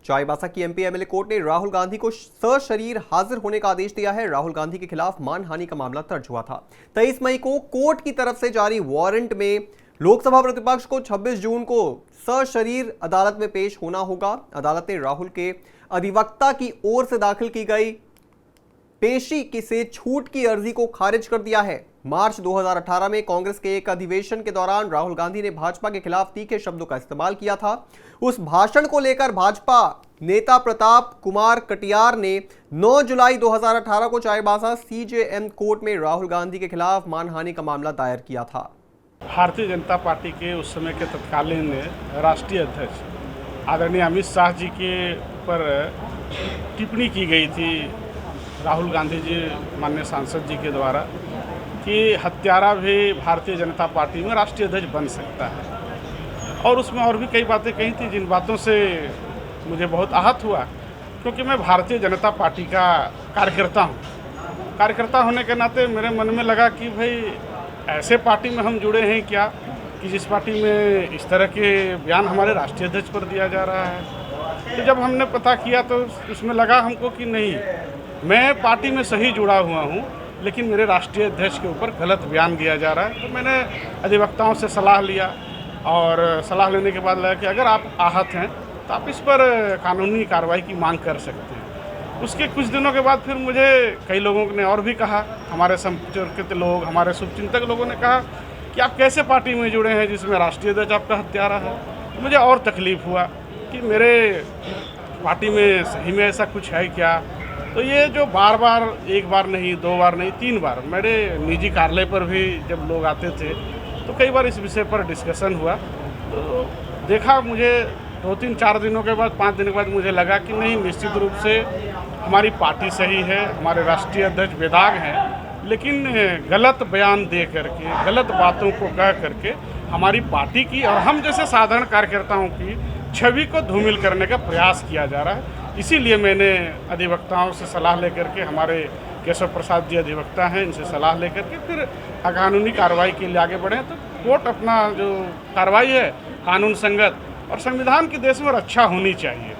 चाईबासा की MP MLA court ने राहुल गांधी को सशरीर हाजिर होने का आदेश दिया है। राहुल गांधी के खिलाफ मानहानि का मामला दर्ज हुआ था। 23 मई को कोर्ट की तरफ से जारी वारंट में लोकसभा प्रतिपक्ष को 26 जून को सशरीर अदालत में पेश होना होगा। अदालत ने राहुल के अधिवक्ता की ओर से दाखिल की गई पेशी से छूट की अर्जी को खारिज कर दिया है। मार्च 2018 में कांग्रेस के एक अधिवेशन के दौरान राहुल गांधी ने भाजपा के खिलाफ तीखे शब्दों का इस्तेमाल किया था। उस भाषण को लेकर भाजपा नेता प्रताप कुमार कटियार ने 9 जुलाई 2018 को चाईबासा सीजेएम कोर्ट में राहुल गांधी के खिलाफ मानहानि का मामला दायर किया था। भारतीय जनता पार्टी के उस समय के तत्कालीन राष्ट्रीय अध्यक्ष आदरणीय अमित शाह जी के ऊपर टिप्पणी की गई थी राहुल गांधी जी माननीय सांसद जी के द्वारा कि हत्यारा भी भारतीय जनता पार्टी में राष्ट्रीय अध्यक्ष बन सकता है, और उसमें और भी कई बातें कही थी जिन बातों से मुझे बहुत आहत हुआ, क्योंकि मैं भारतीय जनता पार्टी का कार्यकर्ता हूँ। कार्यकर्ता होने के नाते मेरे मन में लगा कि भाई ऐसे पार्टी में हम जुड़े हैं क्या कि जिस पार्टी में इस तरह के बयान हमारे राष्ट्रीय अध्यक्ष पर दिया जा रहा है। तो जब हमने पता किया तो उसमें लगा हमको कि नहीं, मैं पार्टी में सही जुड़ा हुआ हूँ, लेकिन मेरे राष्ट्रीय अध्यक्ष के ऊपर गलत बयान दिया जा रहा है। तो मैंने अधिवक्ताओं से सलाह लिया, और सलाह लेने के बाद लगा कि अगर आप आहत हैं तो आप इस पर कानूनी कार्रवाई की मांग कर सकते हैं। उसके कुछ दिनों के बाद फिर मुझे कई लोगों ने और भी कहा, हमारे संपर्कित लोग, हमारे शुभचिंतक लोगों ने कहा कि आप कैसे पार्टी में जुड़े हैं जिसमें राष्ट्रीय अध्यक्ष आपका हत्यारा है। तो मुझे और तकलीफ़ हुआ कि मेरे पार्टी में सही में ऐसा कुछ है क्या। तो ये जो बार बार, एक बार नहीं, 2 बार नहीं, 3 बार मेरे निजी कार्यालय पर भी जब लोग आते थे तो कई बार इस विषय पर डिस्कशन हुआ। तो देखा, मुझे 2-3-4 दिनों के बाद, 5 दिन के बाद मुझे लगा कि नहीं, निश्चित रूप से हमारी पार्टी सही है, हमारे राष्ट्रीय अध्यक्ष बेदाग हैं, लेकिन गलत बयान दे करके, गलत बातों को कह करके हमारी पार्टी की और हम जैसे साधारण कार्यकर्ताओं की छवि को धूमिल करने का प्रयास किया जा रहा है। इसीलिए मैंने अधिवक्ताओं से सलाह लेकर के, हमारे केशव प्रसाद जी अधिवक्ता हैं, इनसे सलाह लेकर के फिर कानूनी कार्रवाई के लिए आगे बढ़े। तो कोर्ट अपना जो कार्रवाई है कानून संगत और संविधान की देश में रक्षा होनी चाहिए।